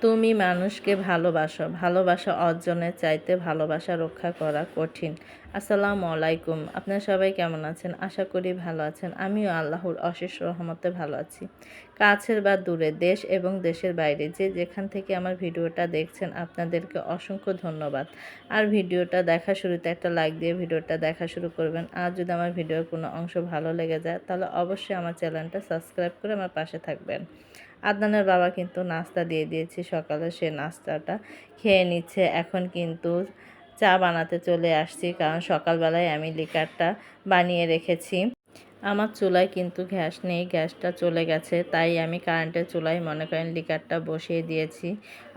তুমি মানুষকে ভালোবাসো, ভালোবাসা অর্জনের চাইতে ভালোবাসা রক্ষা করা কঠিন। আসসালামু আলাইকুম। আপনারা সবাই কেমন আছেন? আশা করি ভালো আছেন। আমিও আল্লাহর অশেষ রহমতে ভালো আছি। কাছের বা দূরে, দেশ এবং দেশের বাইরে যে যেখান থেকে আমার ভিডিওটা দেখছেন আপনাদেরকে অসংখ্য ধন্যবাদ। আর ভিডিওটা দেখা শুরুতে একটা লাইক দিয়ে ভিডিওটা দেখা শুরু করবেন। আর যদি আমার ভিডিওর কোনো অংশ ভালো লেগে যায় তাহলে অবশ্যই আমার চ্যানেলটা সাবস্ক্রাইব করে আমার পাশে থাকবেন। আদনানের বাবা কিন্তু নাস্তা দিয়ে দিয়েছি সকালে, সে নাস্তাটা খেয়ে নিচ্ছে। এখন কিন্তু চা বানাতে চলে আসছি, কারণ সকালবেলায় আমি লিকারটা বানিয়ে রেখেছি। আমার চুলায় কিন্তু গ্যাস নেই, গ্যাসটা চলে গেছে, তাই আমি কারেন্টের চুলায় মনে করেন লিকারটা বসিয়ে দিয়েছি।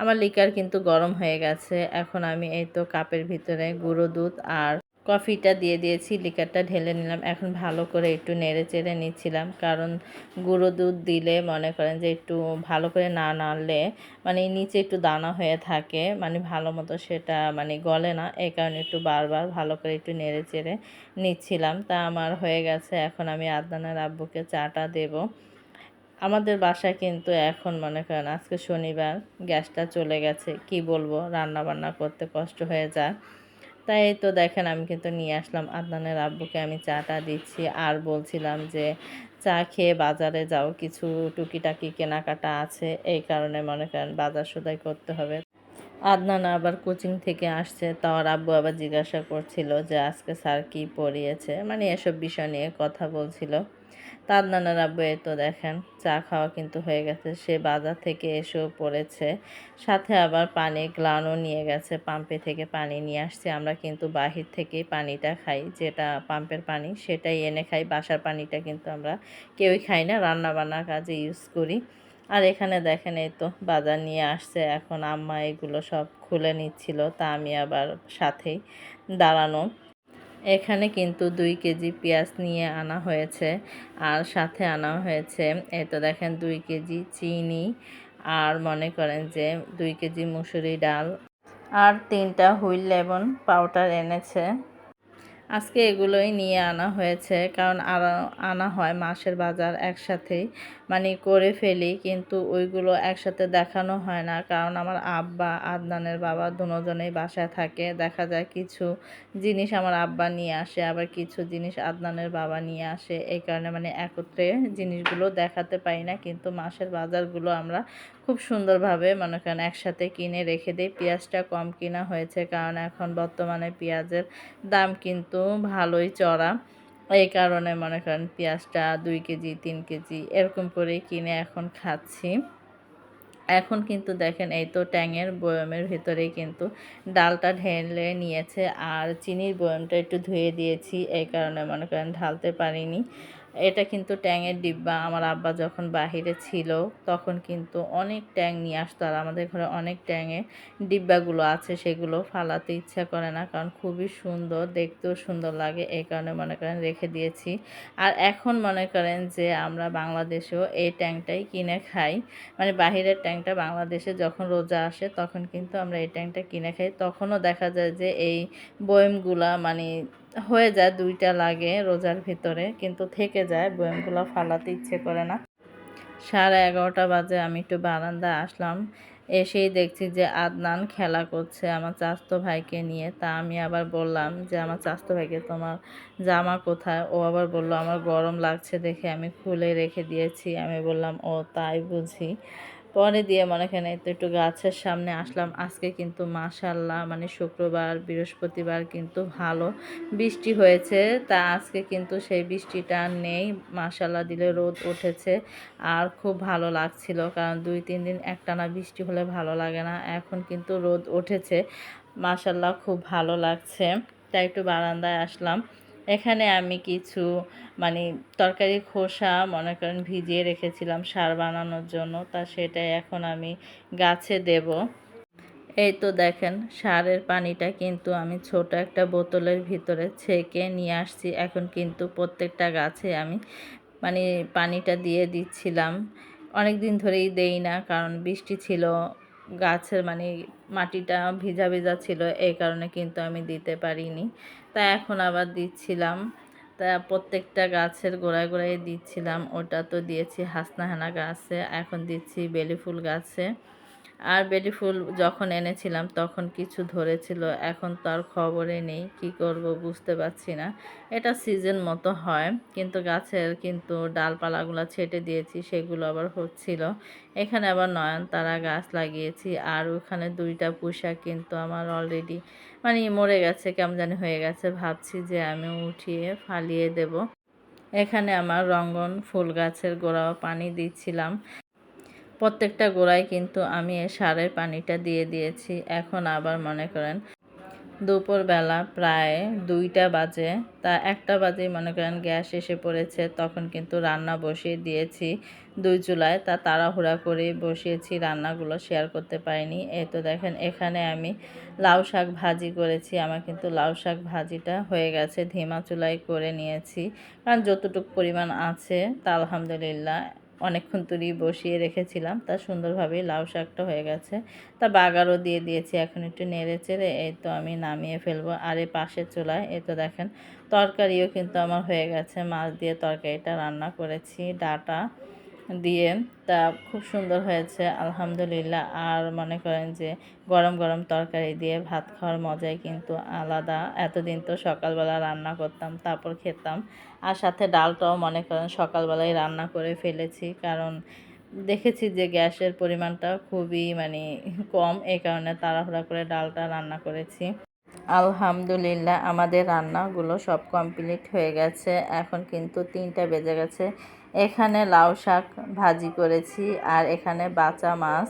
আমার লিকার কিন্তু গরম হয়ে গেছে। এখন আমি এই তো কাপের ভিতরে গুঁড়ো দুধ আর কফিটা দিয়ে দিয়েছি, লিকারটা ঢেলে নিলাম। এখন ভালো করে একটু নেড়ে চেড়ে নিচ্ছিলাম, কারণ গুঁড়ো দুধ দিলে মনে করেন যে একটু ভালো করে না নাড়লে মানে নিচে একটু দানা হয়ে থাকে, মানে ভালো মতো সেটা মানে গলে না। এই কারণে একটু বারবার ভালো করে একটু নেড়ে চেড়ে নিচ্ছিলাম। তা আমার হয়ে গেছে। এখন আমি আদনানের আব্বুকে চাটা দেব। আমাদের বাসায় কিন্তু এখন মনে করেন আজকে শনিবার, গ্যাসটা চলে গেছে, কি বলবো, রান্না বান্না করতে কষ্ট হয়ে যায়। তাই তো দেখেন আমি কিন্তু নিয়ে আসলাম আদনানের আব্বুকে, আমি চাটা দিচ্ছি আর বলছিলাম যে চা খেয়ে বাজারে যাও, কিছু টুকিটাকি কেনাকাটা আছে, এই কারণে মনে করেন বাজার সদাই করতে হবে। আদনান আবার কোচিং থেকে আসছে, তার আব্বু আবার জিজ্ঞাসা করছিল যে আজকে স্যার কী পড়িয়েছে, মানে এসব বিষয় নিয়ে কথা বলছিল। তা আদনানের আব্বু এই তো দেখেন চা খাওয়া কিন্তু হয়ে গেছে, সে বাজার থেকে এসেও পড়েছে, সাথে আবার পানি গ্লানও নিয়ে গেছে, পাম্পে থেকে পানি নিয়ে আসছে। আমরা কিন্তু বাহির থেকেই পানিটা খাই, যেটা পাম্পের পানি সেটাই এনে খাই, বাসার পানিটা কিন্তু আমরা কেউই খাই না, রান্না বান্নার কাজে ইউজ করি। আর এখানে দেখেন এই তো বাজার নিয়ে আসছে, এখন আম্মা এগুলো সব খুলে নিচ্ছিল, তা আমি আবার সাথেই দাঁড়ানো। এখানে কিন্তু 2 কেজি পেঁয়াজ নিয়ে আনা হয়েছে, আর সাথে আনা হয়েছে এই তো দেখেন 2 কেজি চিনি, আর মনে করেন যে 2 কেজি মুসুরি ডাল, আর 3টা হুইল লেমন পাউডার এনেছে। আজকে এগুলোই নিয়ে আনা হয়েছে, কারণ আরও আনা হয় মাসের বাজার একসাথেই মানে করে ফেলি, কিন্তু ওইগুলো একসাথে দেখানো হয় না, কারণ আমার আব্বা আদনানের বাবা দুজনেই বাসায় থাকে। দেখা যায় কিছু জিনিস আমার আব্বা নিয়ে আসে, আবার কিছু জিনিস আদনানের বাবা নিয়ে আসে, এই কারণে মানে একত্রে জিনিসগুলো দেখাতে পারি না। কিন্তু মাসের বাজারগুলো আমরা খুব সুন্দরভাবে মনে করেন একসাথে কিনে রেখে দিই। পেঁয়াজটা কম কিনা হয়েছে, কারণ এখন বর্তমানে পেঁয়াজের দাম কিন্তু ভালোই চড়া, এই কারণে মনে করেন পেঁয়াজটা 2 কেজি 3 কেজি এরকম করেই কিনে এখন খাচ্ছি। এখন কিন্তু দেখেন এই তো ট্যাঙের বয়মের ভেতরেই কিন্তু ডালটা ঢেলে নিয়েছে, আর চিনির বয়মটা একটু ধুয়ে দিয়েছি, এই কারণে মনে করেন ঢালতে পারিনি। এটা কিন্তু ট্যাঙের ডিব্বা, আমার আব্বা যখন বাহিরে ছিল তখন কিন্তু অনেক ট্যাং নিয়ে আসতো, আর আমাদের ঘরে অনেক ট্যাঙের ডিব্বাগুলো আছে, সেগুলো ফালাতে ইচ্ছা করে না, কারণ খুবই সুন্দর, দেখতেও সুন্দর লাগে, এই কারণে মনে করেন রেখে দিয়েছি। আর এখন মনে করেন যে আমরা বাংলাদেশেও এই ট্যাংটাই কিনে খাই, মানে বাহিরের ট্যাংটা বাংলাদেশে যখন রোজা আসে তখন কিন্তু আমরা এই ট্যাংটা কিনে খাই। তখনও দেখা যায় যে এই বয়মগুলা মানে হয়ে যায়, 2টা লাগে রোজার ভিতরে, কিন্তু থেকে যায়, বয়মগুলো ফালাতে ইচ্ছে করে না। 11:30 বাজে আমি একটু বারান্দায় আসলাম, এসেই দেখছি যে আদনান খেলা করছে আমার চাচাতো ভাইকে নিয়ে। তা আমি আবার বললাম যে আমার চাচাতো ভাইকে তোমার জামা কোথায়? ও আবার বলল আমার গরম লাগছে দেখে আমি খুলে রেখে দিয়েছি। আমি বললাম ও তাই বুঝি। পরে দিয়ে মনে করেন এই তো একটু গাছের সামনে আসলাম। আজকে কিন্তু মাশাআল্লাহ মানে শুক্রবার বৃহস্পতিবার কিন্তু ভালো বৃষ্টি হয়েছে, তা আজকে কিন্তু সেই বৃষ্টিটা আর নেই, মাশাআল্লাহ দিলে রোদ উঠেছে। আর খুব ভালো লাগছিল, কারণ 2-3 দিন একটানা বৃষ্টি হলে ভালো লাগে না, এখন কিন্তু রোদ উঠেছে, মাশাআল্লাহ খুব ভালো লাগছে। তাই একটু বারান্দায় আসলাম। এখানে আমি কিছু মানে তরকারির খোসা মনে করেন ভিজিয়ে রেখেছিলাম সার বানানোর জন্য, তা সেটাই এখন আমি গাছে দেব। এই তো দেখেন সারের পানিটা কিন্তু আমি ছোট একটা বোতলের ভিতরে ছেঁকে নিয়ে আসছি। এখন কিন্তু প্রত্যেকটা গাছে আমি মানে পানিটা দিয়ে দিচ্ছিলাম। অনেক দিন ধরেই দেই না, কারণ বৃষ্টি ছিল, গাছের মানে মাটিটা ভিজা ভিজা ছিল, এই কারণে কিন্তু আমি দিতে পারিনি। তা এখন আবার দিচ্ছিলাম। তা প্রত্যেকটা গাছের গোড়ায় গোড়ায় দিচ্ছিলাম। ওটা তো দিয়েছি হাসনাহেনা গাছে, এখন দিচ্ছি বেলি ফুল গাছে। আর বেলি ফুল যখন এনেছিলাম তখন কিছু ধরেছিল, এখন তো আর খবরে নেই, কি করব বুঝতে পারছি না। এটা সিজন মতো হয়, কিন্তু গাছের কিন্তু ডালপালাগুলো ছেটে দিয়েছি, সেগুলো আবার হচ্ছিল। এখানে আবার নয়নতারা গাছ লাগিয়েছি, আর ওখানে 2টা পুঁইশাক কিন্তু আমার অলরেডি মানে মরে গেছে, কেমন জানি হয়ে গেছে, ভাবছি যে আমি উঠিয়ে ফালিয়ে দেব। এখানে আমার রঙ্গন ফুল গাছের গোড়াও পানি দিচ্ছিলাম। প্রত্যেকটা গোড়ায় কিন্তু আমি এই সারের পানিটা দিয়ে দিয়েছি। এখন আবার মনে করেন দুপুরবেলা প্রায় 2টা বাজে, তা 1টা বাজেই মনে করেন গ্যাস এসে পড়েছে, তখন কিন্তু রান্না বসিয়ে দিয়েছি 2 চুলায়। তা তাড়াহুড়া করে বসিয়েছি, রান্নাগুলো শেয়ার করতে পারিনি। এই তো দেখেন এখানে আমি লাউ শাক ভাজি করেছি, আমার কিন্তু লাউ শাক ভাজিটা হয়ে গেছে, ধিমা চুলায় করে নিয়েছি, কারণ যতটুকু পরিমাণ আছে তা আলহামদুলিল্লাহ অনেকক্ষণ তুলি বসিয়ে রেখেছিলাম, তা সুন্দরভাবেই লাউ শাকটা হয়ে গেছে। তা বাগারও দিয়ে দিয়েছি, এখন একটু নেড়ে চেড়ে এই তো আমি নামিয়ে ফেলবো। আর এই পাশের চুলায় এই তো দেখেন তরকারিও কিন্তু আমার হয়ে গেছে, মাছ দিয়ে তরকারিটা রান্না করেছি ডাঁটা দিয়ে, তা খুব সুন্দর হয়েছে আলহামদুলিল্লাহ। আর মনে করেন যে গরম গরম তরকারি দিয়ে ভাত খাওয়ার মজাই কিন্তু আলাদা। এতদিন তো সকালবেলা রান্না করতাম তারপর খেতাম, আর সাথে ডালটাও মনে করেন সকালবেলায় রান্না করে ফেলেছি, কারণ দেখেছি যে গ্যাসের পরিমাণটা খুবই মানে কম, এই কারণে তাড়াহুড়া করে ডালটা রান্না করেছি। আলহামদুলিল্লাহ আমাদের রান্নাগুলো সব কমপ্লিট হয়ে গেছে, এখন কিন্তু 3টা বেজে গেছে। এখানে লাউ শাক ভাজি করেছি, আর এখানে বাঁচা মাছ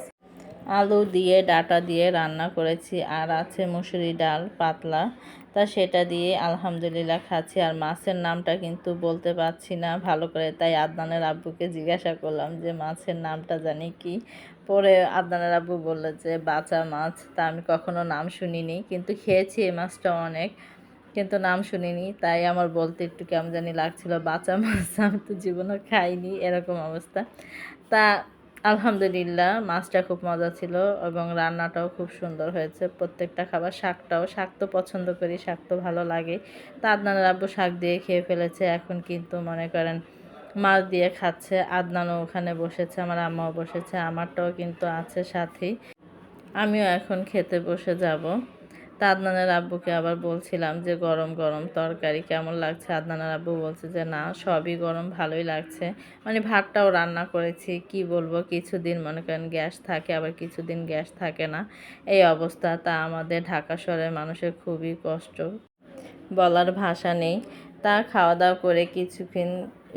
আলু দিয়ে ডাঁটা দিয়ে রান্না করেছি, আর আছে মুসুরি ডাল পাতলা, তা সেটা দিয়ে আলহামদুলিল্লাহ খাচ্ছি। আর মাছের নামটা কিন্তু বলতে পারছি না ভালো করে, তাই আদনানের আব্বুকে জিজ্ঞাসা করলাম যে মাছের নামটা জানি কি। পরে আদনানের আব্বু বললো যে বাঁচা মাছ, তা আমি কখনো নাম শুনিনি, কিন্তু খেয়েছি এই মাছটা অনেক, কিন্তু নাম শুনিনি, তাই আমার বলতে একটু কেমন জানি লাগছিল, বাঁচা মাছ আমি তো জীবনে খাইনি, এরকম অবস্থা। তা আলহামদুলিল্লাহ মাছটা খুব মজা ছিল এবং রান্নাটাও খুব সুন্দর হয়েছে। প্রত্যেকটা খাবার, শাক তো পছন্দ করি, শাক তো ভালো লাগে। তা আদনানের আব্বু শাক দিয়ে খেয়ে ফেলেছে, এখন কিন্তু মনে করেন মাছ দিয়ে খাচ্ছে। আদনানও ওখানে বসেছে, আমার আম্মাও বসেছে, আমারটাও কিন্তু আছে সাথেই। আমিও এখন খেতে বসে যাব। তা আদনানের আব্বুকে আবার বলছিলাম যে গরম গরম তরকারি কেমন লাগছে, আদনানের আব্বু বলছে যে না সবই গরম, ভালোই লাগছে। মানে ভাতটাও রান্না করেছি, কি বলবো, কিছুদিন মনে করেন গ্যাস থাকে, আবার কিছুদিন গ্যাস থাকে না, এই অবস্থা। তা আমাদের ঢাকা শহরের মানুষের খুবই কষ্ট, বলার ভাষা নেই। তা খাওয়া দাওয়া করে কিছুক্ষণ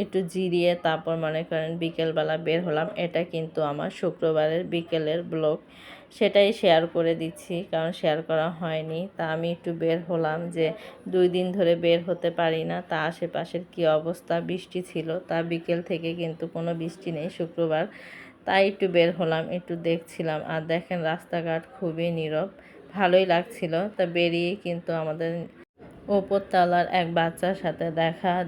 একটু জিরিয়ে তারপর মনে করেন বিকেলবেলা বের হলাম। এটা কিন্তু আমার শুক্রবারের বিকেলের ব্লগ, সেটাই শেয়ার করে দিচ্ছি, কারণ শেয়ার করা হয়নি। তা আমি একটু বের হলাম, যে 2 দিন ধরে বের হতে পারি না, তা আশেপাশের কি অবস্থা, বৃষ্টি ছিল, তা বিকেল থেকে কিন্তু কোনো বৃষ্টি নেই শুক্রবার, তাই একটু বের হলাম, একটু দেখছিলাম। আর দেখেন রাস্তাঘাট খুবই নীরব, ভালোই লাগছিল। তা বেরিয়ে কিন্তু আমাদের উপরতলার এক বাচ্চার সাথে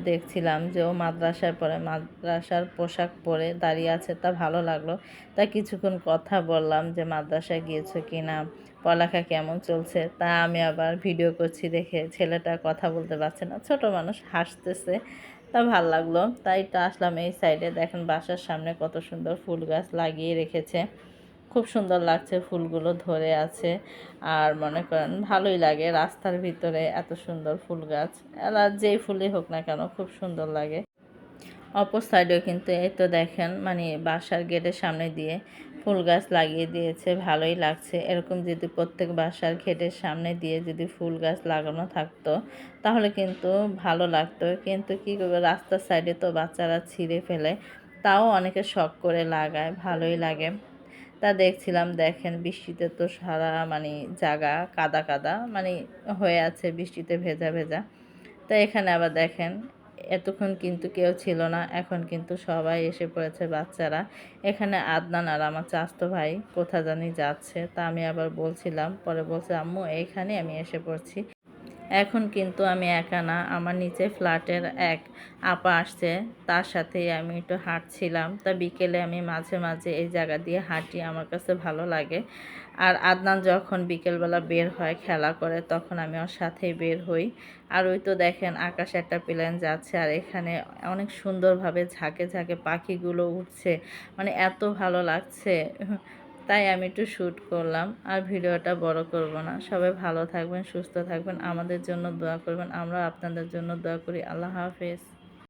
দেখছিলাম যে ও মাদ্রাসায় পড়ে, মাদ্রাসার পোশাক পরে দাঁড়িয়ে আছে, তা ভালো লাগলো। তা কিছুক্ষণ কথা বললাম যে মাদ্রাসায় গিয়েছো কি না, পড়ালেখা কেমন চলছে। তা আমি আবার ভিডিও করছি দেখে ছেলেটা কথা বলতে পারছে না, ছোট মানুষ, হাসতেছে, তা ভাল লাগলো। তাই তো আসলাম এই সাইডে, দেখেন বাসার সামনে কত সুন্দর ফুল গাছ লাগিয়ে রেখেছে, খুব সুন্দর লাগছে, ফুলগুলো ধরে আছে। আর মনে করেন ভালোই লাগে রাস্তার ভিতরে এত সুন্দর ফুল গাছ, এরা যেই ফুলই হোক না কেন খুব সুন্দর লাগে। অপর সাইডেও কিন্তু এই তো দেখেন মানে বাসার গেটের সামনে দিয়ে ফুল গাছ লাগিয়ে দিয়েছে, ভালোই লাগছে। এরকম যদি প্রত্যেক বাসার গেটের সামনে দিয়ে যদি ফুল গাছ লাগানো থাকতো তাহলে কিন্তু ভালো লাগতো, কিন্তু কী করবে, রাস্তার সাইডে তো বাচ্চারা ছিঁড়ে ফেলে, তাও অনেকে শখ করে লাগায়, ভালোই লাগে। তা দেখছিলাম, দেখেন বৃষ্টিতে তো সারা মানে জায়গা কাদা কাদা মানে হয়ে আছে, বৃষ্টিতে ভেজা ভেজা। তো এখানে আবার দেখেন এতক্ষণ কিন্তু কেউ ছিল না, এখন কিন্তু সবাই এসে পড়েছে বাচ্চারা। এখানে আদনান আর আমার চাচাতো ভাই কোথা জানি যাচ্ছে, তা আমি আবার বলছিলাম, পরে বলছে আম্মু এইখানে আমি এসে পড়ছি। এখন কিন্তু আমি একা না, আমার নিচে ফ্ল্যাটের এক আপা আসছে, তার সাথেই আমি একটু হাঁটছিলাম। তা বিকেলে আমি মাঝে মাঝে এই জায়গা দিয়ে হাঁটি, আমার কাছে ভালো লাগে। আর আদনান যখন বিকেলবেলা বের হয় খেলা করে, তখন আমি ওর সাথেই বের হই। আর ওই তো দেখেন আকাশে একটা প্লেন যাচ্ছে, আর এখানে অনেক সুন্দরভাবে ঝাঁকে ঝাঁকে পাখিগুলো উঠছে, মানে এত ভালো লাগছে। তাই আমি একটু শ্যুট করলাম, আর ভিডিওটা বড় করব না। সবাই ভালো থাকবেন, সুস্থ থাকবেন, আমাদের জন্য দোয়া করবেন, আমরা আপনাদের জন্য দোয়া করি। আল্লাহ হাফেজ।